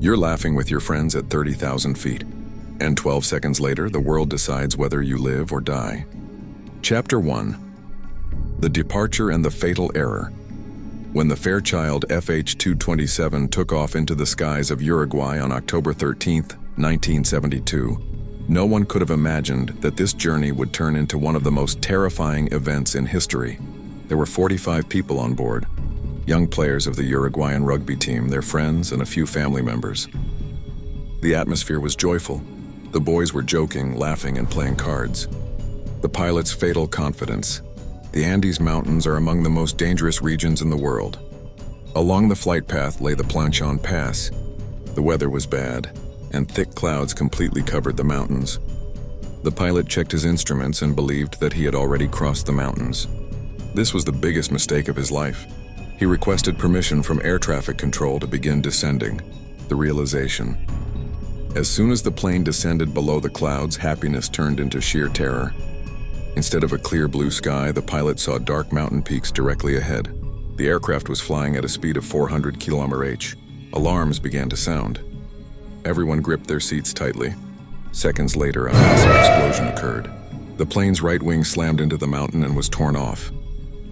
You're laughing with your friends at 30,000 feet, and 12 seconds later, the world decides whether you live or die. Chapter 1. The Departure and the Fatal Error. When the Fairchild FH-227 took off into the skies of Uruguay on October 13, 1972, no one could have imagined that this journey would turn into one of the most terrifying events in history. There were 45 people on board, young players of the Uruguayan rugby team, their friends, and a few family members. The atmosphere was joyful. The boys were joking, laughing, and playing cards. The pilot's fatal confidence. The Andes Mountains are among the most dangerous regions in the world. Along the flight path lay the Planchon Pass. The weather was bad, and thick clouds completely covered the mountains. The pilot checked his instruments and believed that he had already crossed the mountains. This was the biggest mistake of his life. He requested permission from air traffic control to begin descending. The realization. As soon as the plane descended below the clouds, happiness turned into sheer terror. Instead of a clear blue sky, the pilot saw dark mountain peaks directly ahead. The aircraft was flying at a speed of 400 km/h. Alarms began to sound. Everyone gripped their seats tightly. Seconds later, a massive explosion occurred. The plane's right wing slammed into the mountain and was torn off.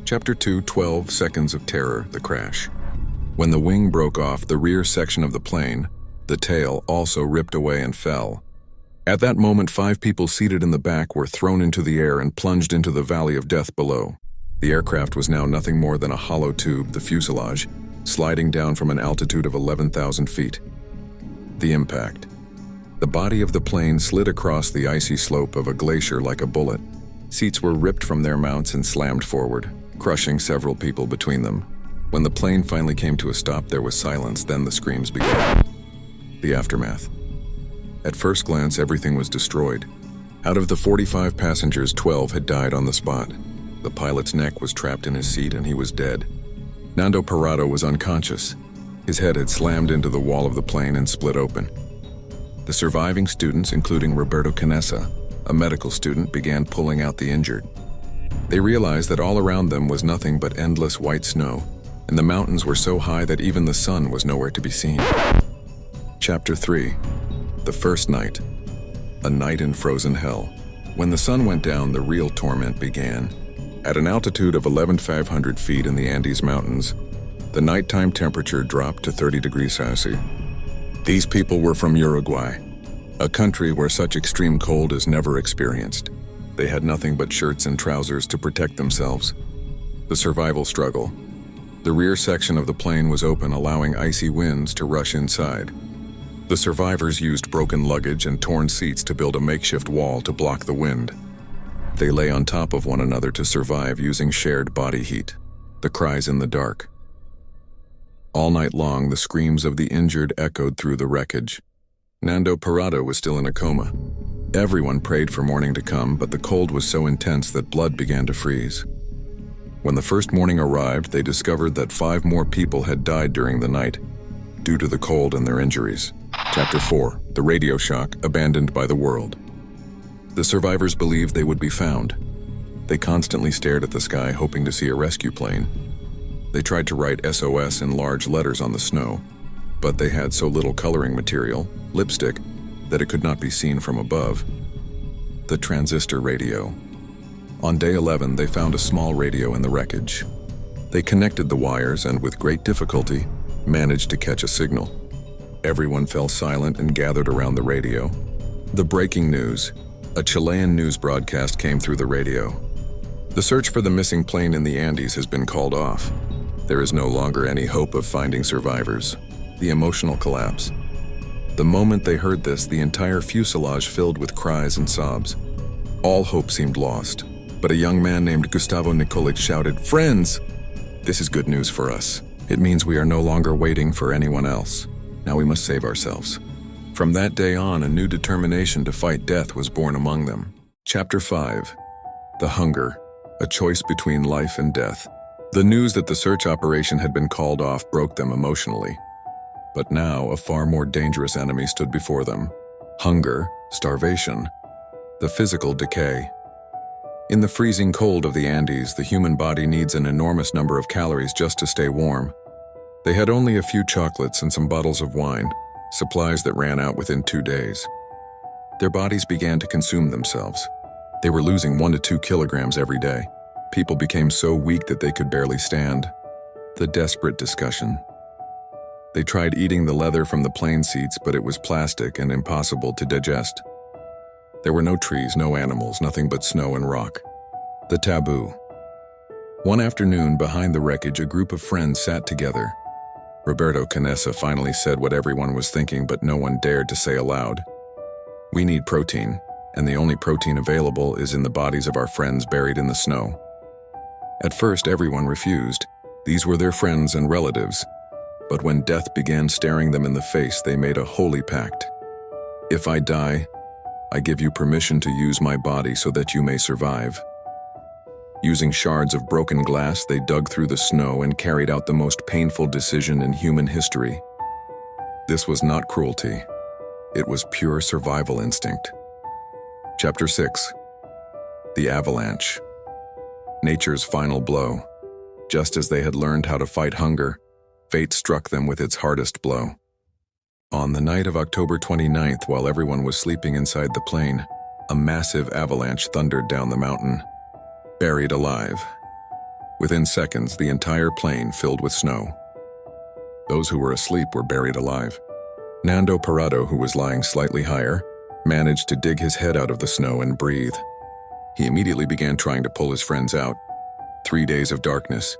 Chapter 2, 12 Seconds of Terror, the Crash. When the wing broke off, the rear section of the plane, the tail, also ripped away and fell. At that moment, 5 people seated in the back were thrown into the air and plunged into the valley of death below. The aircraft was now nothing more than a hollow tube, the fuselage, sliding down from an altitude of 11,000 feet. The impact. The body of the plane slid across the icy slope of a glacier like a bullet. Seats were ripped from their mounts and slammed forward, crushing several people between them. When the plane finally came to a stop, there was silence, then the screams began. The aftermath. At first glance, everything was destroyed. Out of the 45 passengers, 12 had died on the spot. The pilot's neck was trapped in his seat and he was dead. Nando Parrado was unconscious. His head had slammed into the wall of the plane and split open. The surviving students, including Roberto Canessa, a medical student, began pulling out the injured. They realized that all around them was nothing but endless white snow, and the mountains were so high that even the sun was nowhere to be seen. Chapter 3. The First Night. A night in frozen hell. When the sun went down, the real torment began. At an altitude of 11,500 feet in the Andes Mountains, the nighttime temperature dropped to 30 degrees Celsius. These people were from Uruguay, a country where such extreme cold is never experienced. They had nothing but shirts and trousers to protect themselves. The survival struggle. The rear section of the plane was open, allowing icy winds to rush inside. The survivors used broken luggage and torn seats to build a makeshift wall to block the wind. They lay on top of one another to survive using shared body heat. The cries in the dark. All night long, the screams of the injured echoed through the wreckage. Nando Parrado was still in a coma. Everyone prayed for morning to come, but the cold was so intense that blood began to freeze. When the first morning arrived, they discovered that 5 more people had died during the night, due to the cold and their injuries. Chapter 4. The Radio Shock, Abandoned by the World. The survivors believed they would be found. They constantly stared at the sky, hoping to see a rescue plane. They tried to write SOS in large letters on the snow, but they had so little coloring material, lipstick, that it could not be seen from above. The transistor radio. On day 11, they found a small radio in the wreckage. They connected the wires and, with great difficulty, managed to catch a signal. Everyone fell silent and gathered around the radio. The breaking news. A Chilean news broadcast came through the radio. The search for the missing plane in the Andes has been called off. There is no longer any hope of finding survivors. The emotional collapse. The moment they heard this, the entire fuselage filled with cries and sobs. All hope seemed lost, but a young man named Gustavo Nikolic shouted, "Friends! This is good news for us. It means we are no longer waiting for anyone else. Now we must save ourselves." From that day on, a new determination to fight death was born among them. Chapter 5. The Hunger, a choice between life and death. The news that the search operation had been called off broke them emotionally. But now a far more dangerous enemy stood before them. Hunger, starvation, the physical decay. In the freezing cold of the Andes, the human body needs an enormous number of calories just to stay warm. They had only a few chocolates and some bottles of wine, supplies that ran out within 2 days. Their bodies began to consume themselves. They were losing 1 to 2 kilograms every day. People became so weak that they could barely stand. The desperate discussion. They tried eating the leather from the plane seats, but it was plastic and impossible to digest. There were no trees, no animals, nothing but snow and rock. The taboo. One afternoon, behind the wreckage, a group of friends sat together. Roberto Canessa finally said what everyone was thinking, but no one dared to say aloud. We need protein, and the only protein available is in the bodies of our friends buried in the snow. At first, everyone refused. These were their friends and relatives. But when death began staring them in the face, they made a holy pact. If I die, I give you permission to use my body so that you may survive. Using shards of broken glass, they dug through the snow and carried out the most painful decision in human history. This was not cruelty. It was pure survival instinct. Chapter 6. The Avalanche. Nature's final blow. Just as they had learned how to fight hunger, fate struck them with its hardest blow. On the night of October 29th, while everyone was sleeping inside the plane, a massive avalanche thundered down the mountain. Buried alive. Within seconds, the entire plane filled with snow. Those who were asleep were buried alive. Nando Parrado, who was lying slightly higher, managed to dig his head out of the snow and breathe. He immediately began trying to pull his friends out. 3 days of darkness,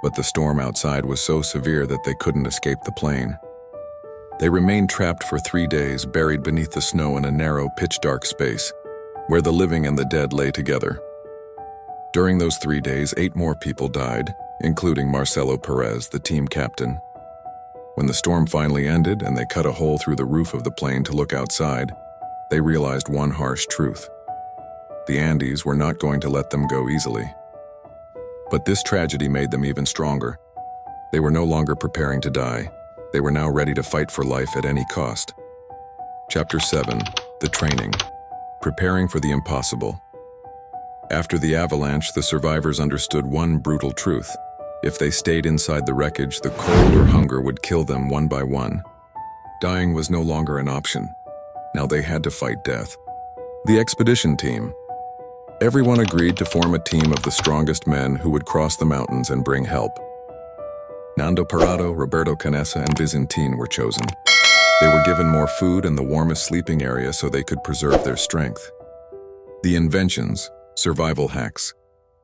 but the storm outside was so severe that they couldn't escape the plane. They remained trapped for 3 days, buried beneath the snow in a narrow, pitch-dark space, where the living and the dead lay together. During those 3 days, 8 more people died, including Marcelo Perez, the team captain. When the storm finally ended and they cut a hole through the roof of the plane to look outside, they realized one harsh truth. The Andes were not going to let them go easily. But this tragedy made them even stronger. They were no longer preparing to die. They were now ready to fight for life at any cost. Chapter 7. The Training. Preparing for the impossible. After the avalanche, the survivors understood one brutal truth. If they stayed inside the wreckage, the cold or hunger would kill them one by one. Dying was no longer an option. Now they had to fight death. The expedition team. Everyone agreed to form a team of the strongest men who would cross the mountains and bring help. Nando Parrado, Roberto Canessa, and Vizintin were chosen. They were given more food and the warmest sleeping area so they could preserve their strength. The inventions, survival hacks.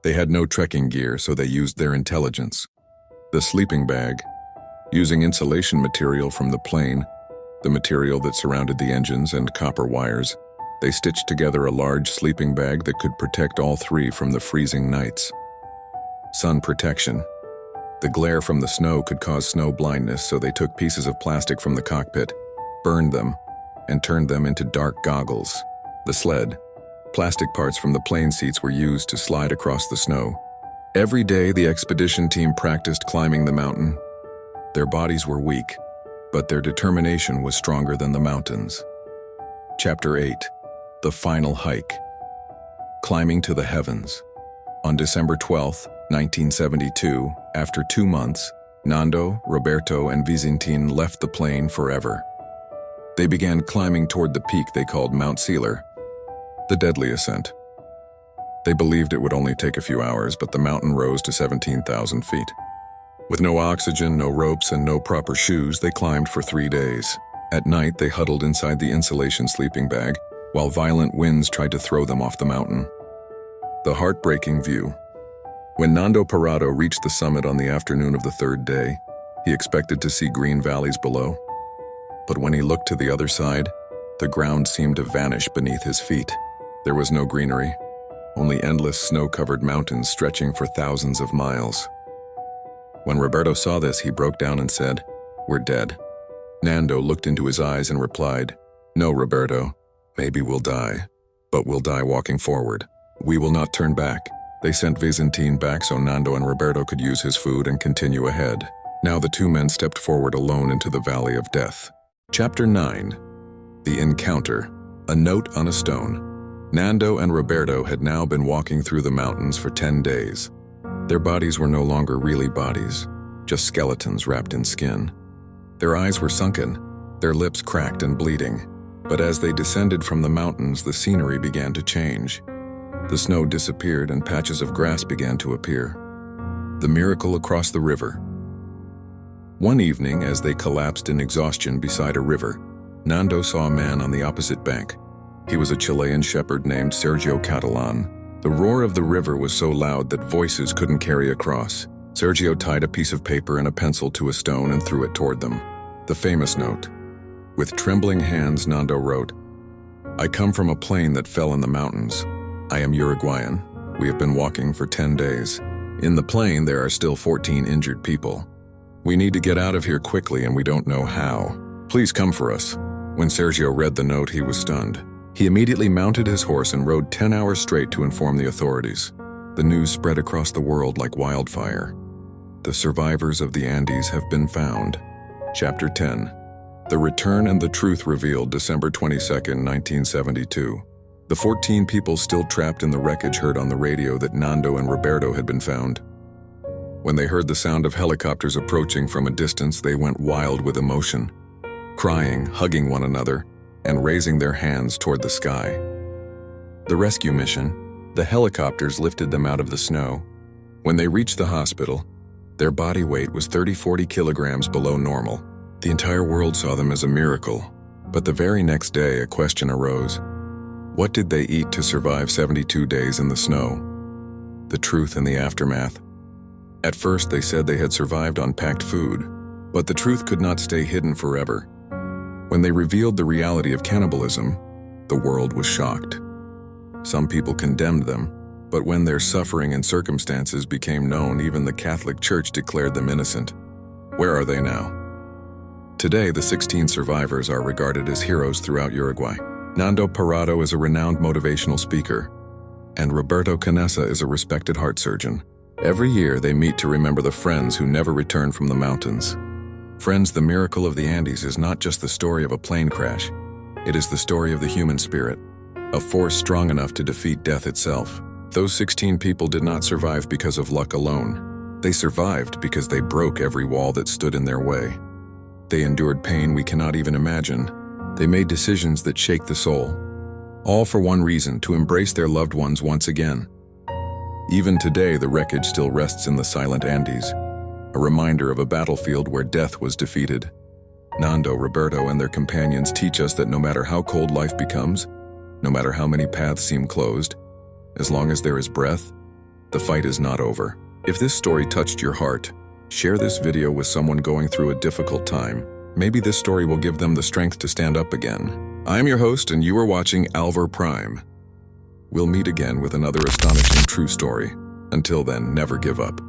They had no trekking gear, so they used their intelligence. The sleeping bag, using insulation material from the plane, the material that surrounded the engines, and copper wires, they stitched together a large sleeping bag that could protect all 3 from the freezing nights. Sun protection. The glare from the snow could cause snow blindness, so they took pieces of plastic from the cockpit, burned them, and turned them into dark goggles. The sled. Plastic parts from the plane seats were used to slide across the snow. Every day, the expedition team practiced climbing the mountain. Their bodies were weak, but their determination was stronger than the mountains. Chapter 8. The Final Hike. Climbing to the Heavens. On December 12, 1972, after 2 months, Nando, Roberto, and Vizintin left the plane forever. They began climbing toward the peak they called Mount Sealer, the deadly ascent. They believed it would only take a few hours, but the mountain rose to 17,000 feet. With no oxygen, no ropes, and no proper shoes, they climbed for 3 days. At night, they huddled inside the insulation sleeping bag, while violent winds tried to throw them off the mountain. The heartbreaking view. When Nando Parrado reached the summit on the afternoon of the 3rd day, he expected to see green valleys below. But when he looked to the other side, the ground seemed to vanish beneath his feet. There was no greenery, only endless snow-covered mountains stretching for thousands of miles. When Roberto saw this, he broke down and said, "We're dead." Nando looked into his eyes and replied, "No, Roberto. Maybe we'll die, but we'll die walking forward. We will not turn back." They sent Vizintin back so Nando and Roberto could use his food and continue ahead. Now the 2 men stepped forward alone into the Valley of Death. Chapter 9. The Encounter. A Note on a Stone. Nando and Roberto had now been walking through the mountains for 10 days. Their bodies were no longer really bodies, just skeletons wrapped in skin. Their eyes were sunken, their lips cracked and bleeding. But as they descended from the mountains, the scenery began to change. The snow disappeared and patches of grass began to appear. The miracle across the river. One evening, as they collapsed in exhaustion beside a river, Nando saw a man on the opposite bank. He was a Chilean shepherd named Sergio Catalan. The roar of the river was so loud that voices couldn't carry across. Sergio tied a piece of paper and a pencil to a stone and threw it toward them. The famous note. With trembling hands, Nando wrote, "I come from a plane that fell in the mountains. I am Uruguayan. We have been walking for 10 days. In the plane, there are still 14 injured people. We need to get out of here quickly and we don't know how. Please come for us." When Sergio read the note, he was stunned. He immediately mounted his horse and rode 10 hours straight to inform the authorities. The news spread across the world like wildfire. The survivors of the Andes have been found. Chapter 10. The Return and the Truth revealed December 22, 1972. The 14 people still trapped in the wreckage heard on the radio that Nando and Roberto had been found. When they heard the sound of helicopters approaching from a distance, they went wild with emotion, crying, hugging one another, and raising their hands toward the sky. The rescue mission, the helicopters lifted them out of the snow. When they reached the hospital, their body weight was 30-40 kilograms below normal. The entire world saw them as a miracle. But the very next day, a question arose. What did they eat to survive 72 days in the snow? The truth in the aftermath. At first, they said they had survived on packed food, but the truth could not stay hidden forever. When they revealed the reality of cannibalism, the world was shocked. Some people condemned them, but when their suffering and circumstances became known, even the Catholic Church declared them innocent. Where are they now? Today, the 16 survivors are regarded as heroes throughout Uruguay. Nando Parrado is a renowned motivational speaker, and Roberto Canessa is a respected heart surgeon. Every year, they meet to remember the friends who never returned from the mountains. Friends, the miracle of the Andes is not just the story of a plane crash. It is the story of the human spirit, a force strong enough to defeat death itself. Those 16 people did not survive because of luck alone. They survived because they broke every wall that stood in their way. They endured pain we cannot even imagine. They made decisions that shake the soul. All for one reason, to embrace their loved ones once again. Even today, the wreckage still rests in the silent Andes, a reminder of a battlefield where death was defeated. Nando, Roberto, and their companions teach us that no matter how cold life becomes, no matter how many paths seem closed, as long as there is breath, the fight is not over. If this story touched your heart, share this video with someone going through a difficult time. Maybe this story will give them the strength to stand up again. I am your host, and you are watching Alvar Prime. We'll meet again with another astonishing true story. Until then, never give up.